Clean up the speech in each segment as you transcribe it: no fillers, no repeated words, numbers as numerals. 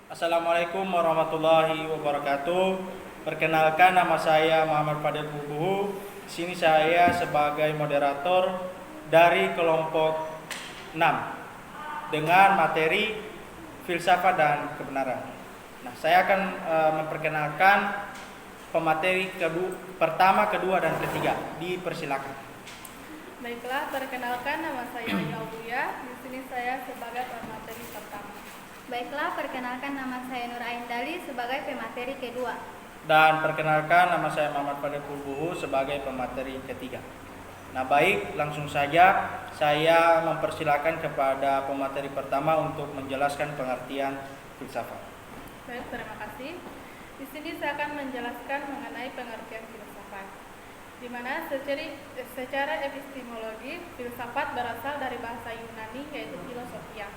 Assalamualaikum warahmatullahi wabarakatuh. Perkenalkan, nama saya Muhammad Fadil Bubuhu. Di sini saya sebagai moderator dari kelompok 6 dengan materi filsafat dan kebenaran. Nah, saya akan memperkenalkan pemateri pertama, kedua, dan ketiga. Dipersilakan. Baiklah, perkenalkan nama saya Yaulia. Di sini saya sebagai pemateri pertama. Baiklah, perkenalkan nama saya Nur Ain Dali sebagai pemateri kedua. Dan perkenalkan, nama saya Muhammad Fadil Bubuhu sebagai pemateri ketiga. Nah, baik, langsung saja saya mempersilakan kepada pemateri pertama untuk menjelaskan pengertian filsafat. Baik, terima kasih. Di sini saya akan menjelaskan mengenai pengertian filsafat. Di mana secara epistemologi, filsafat berasal dari bahasa Yunani yaitu filosofia,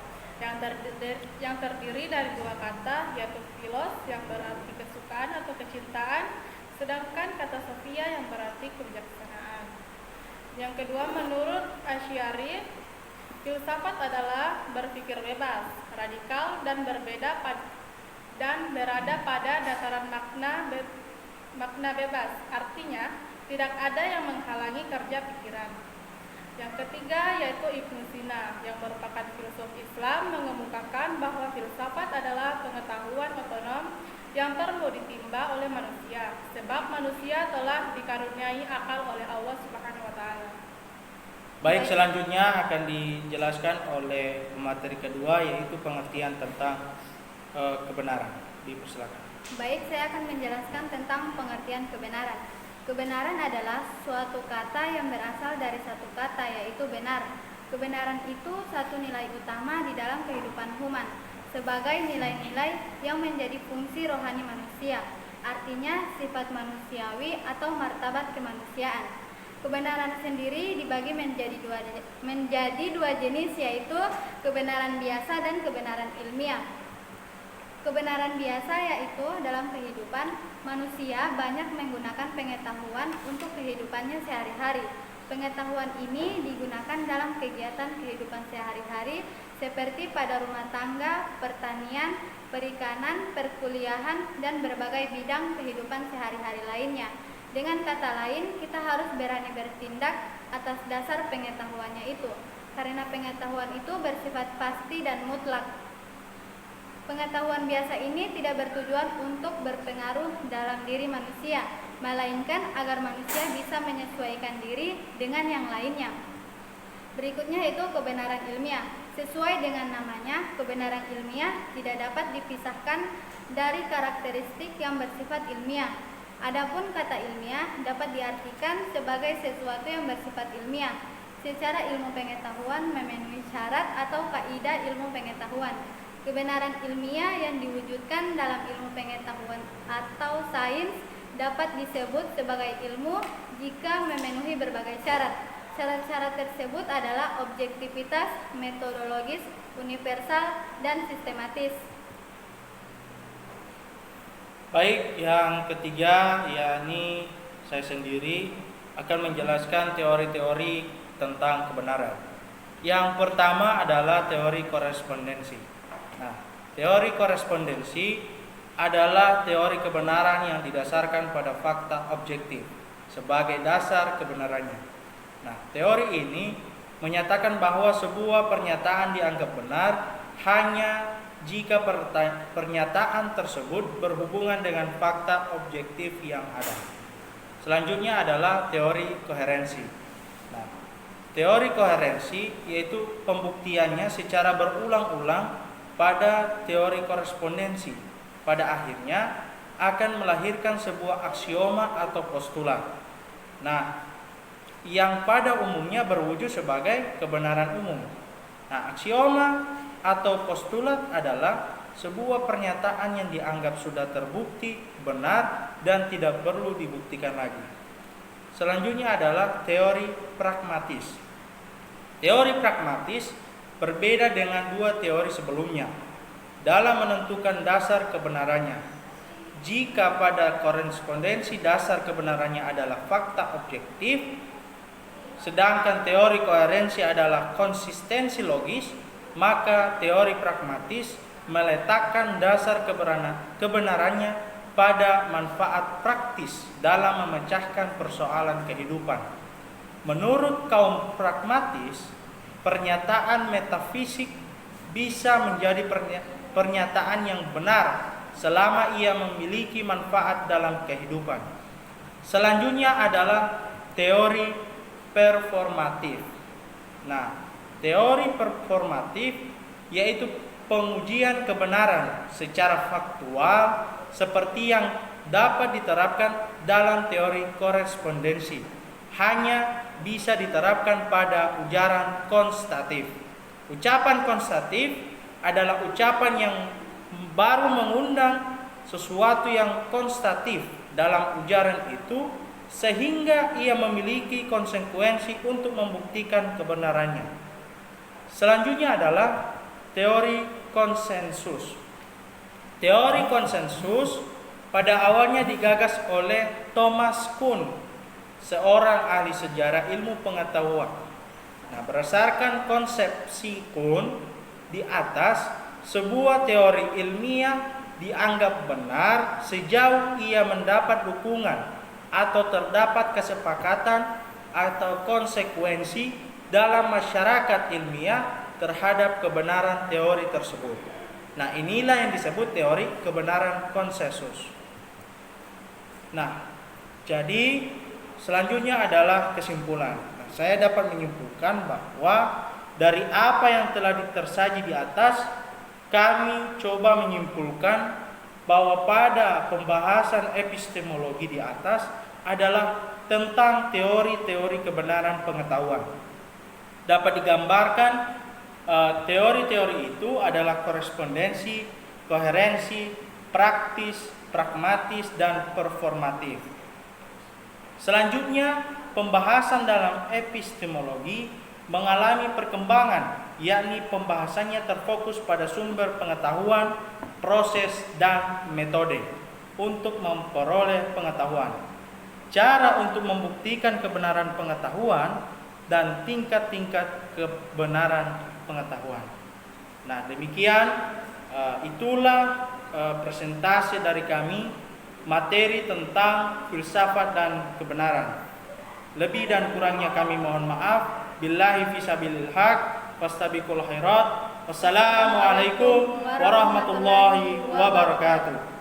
yang terdiri dari dua kata, yaitu philos yang berarti kesukaan atau kecintaan, sedangkan kata sophia yang berarti kebijaksanaan. Yang kedua, menurut Asy'ari, filsafat adalah berpikir bebas, radikal, dan berada pada dataran makna bebas. Artinya, tidak ada yang menghalangi kerja pikiran. Yang ketiga yaitu Ibnu Sina, yang merupakan filsuf Islam, mengemukakan bahwa filsafat adalah pengetahuan otonom yang perlu ditimba oleh manusia, sebab manusia telah dikaruniai akal oleh Allah Subhanahu wa taala. Baik, selanjutnya akan dijelaskan oleh pemateri kedua, yaitu pengertian tentang kebenaran. Dipersilakan. Baik, saya akan menjelaskan tentang pengertian kebenaran. Kebenaran adalah suatu kata yang berasal dari satu kata, yaitu benar. Kebenaran itu satu nilai utama di dalam kehidupan human, sebagai nilai-nilai yang menjadi fungsi rohani manusia, artinya sifat manusiawi atau martabat kemanusiaan. Kebenaran sendiri dibagi menjadi dua jenis, yaitu kebenaran biasa dan kebenaran ilmiah. Kebenaran biasa yaitu dalam kehidupan manusia banyak menggunakan pengetahuan untuk kehidupannya sehari-hari. Pengetahuan ini digunakan dalam kegiatan kehidupan sehari-hari seperti pada rumah tangga, pertanian, perikanan, perkuliahan, dan berbagai bidang kehidupan sehari-hari lainnya. Dengan kata lain, kita harus berani bertindak atas dasar pengetahuannya itu, karena pengetahuan itu bersifat pasti dan mutlak. Pengetahuan biasa ini tidak bertujuan untuk berpengaruh dalam diri manusia, melainkan agar manusia bisa menyesuaikan diri dengan yang lainnya. Berikutnya itu kebenaran ilmiah. Sesuai dengan namanya, kebenaran ilmiah tidak dapat dipisahkan dari karakteristik yang bersifat ilmiah. Adapun kata ilmiah dapat diartikan sebagai sesuatu yang bersifat ilmiah, secara ilmu pengetahuan memenuhi syarat atau kaidah ilmu pengetahuan. Kebenaran ilmiah yang diwujudkan dalam ilmu pengetahuan atau sains dapat disebut sebagai ilmu jika memenuhi berbagai syarat. Syarat-syarat tersebut adalah objektivitas, metodologis, universal, dan sistematis. Baik, yang ketiga yakni saya sendiri akan menjelaskan teori-teori tentang kebenaran. Yang pertama adalah teori korespondensi. Nah, teori korespondensi adalah teori kebenaran yang didasarkan pada fakta objektif sebagai dasar kebenarannya. Nah, teori ini menyatakan bahwa sebuah pernyataan dianggap benar hanya jika pernyataan tersebut berhubungan dengan fakta objektif yang ada. Selanjutnya adalah teori koherensi. Nah, teori koherensi yaitu pembuktiannya secara berulang-ulang pada teori korespondensi pada akhirnya akan melahirkan sebuah aksioma atau postulat. Nah, yang pada umumnya berwujud sebagai kebenaran umum. Nah, aksioma atau postulat adalah sebuah pernyataan yang dianggap sudah terbukti benar dan tidak perlu dibuktikan lagi. Selanjutnya adalah teori pragmatis. Teori pragmatis berbeda dengan dua teori sebelumnya dalam menentukan dasar kebenarannya. Jika pada korespondensi dasar kebenarannya adalah fakta objektif, sedangkan teori koherensi adalah konsistensi logis, maka teori pragmatis meletakkan dasar kebenarannya pada manfaat praktis dalam memecahkan persoalan kehidupan. Menurut kaum pragmatis, pernyataan metafisik bisa menjadi pernyataan yang benar selama ia memiliki manfaat dalam kehidupan. Selanjutnya adalah teori performatif. Nah, teori performatif yaitu pengujian kebenaran secara faktual seperti yang dapat diterapkan dalam teori korespondensi. Hanya bisa diterapkan pada ujaran konstatif. Ucapan konstatif adalah ucapan yang baru mengundang sesuatu yang konstatif dalam ujaran itu sehingga ia memiliki konsekuensi untuk membuktikan kebenarannya. Selanjutnya adalah teori konsensus. Teori konsensus pada awalnya digagas oleh Thomas Kuhn, seorang ahli sejarah ilmu pengetahuan. Nah, berdasarkan konsepsi Kuhn di atas, sebuah teori ilmiah dianggap benar sejauh ia mendapat dukungan atau terdapat kesepakatan atau konsekuensi dalam masyarakat ilmiah terhadap kebenaran teori tersebut. Nah, inilah yang disebut teori kebenaran konsensus. Nah, jadi selanjutnya adalah kesimpulan. Nah, saya dapat menyimpulkan bahwa dari apa yang telah tersaji di atas, kami coba menyimpulkan bahwa pada pembahasan epistemologi di atas adalah tentang teori-teori kebenaran pengetahuan. Dapat digambarkan teori-teori itu adalah korespondensi, koherensi, praktis, pragmatis, dan performatif. Selanjutnya, pembahasan dalam epistemologi mengalami perkembangan, yakni pembahasannya terfokus pada sumber pengetahuan, proses, dan metode untuk memperoleh pengetahuan, cara untuk membuktikan kebenaran pengetahuan, dan tingkat-tingkat kebenaran pengetahuan. Nah, demikian itulah presentasi dari kami materi tentang filsafat dan kebenaran. Lebih dan kurangnya kami mohon maaf. Billahi fisabilil haq, fastabiqul khairat. Wassalamualaikum warahmatullahi wabarakatuh.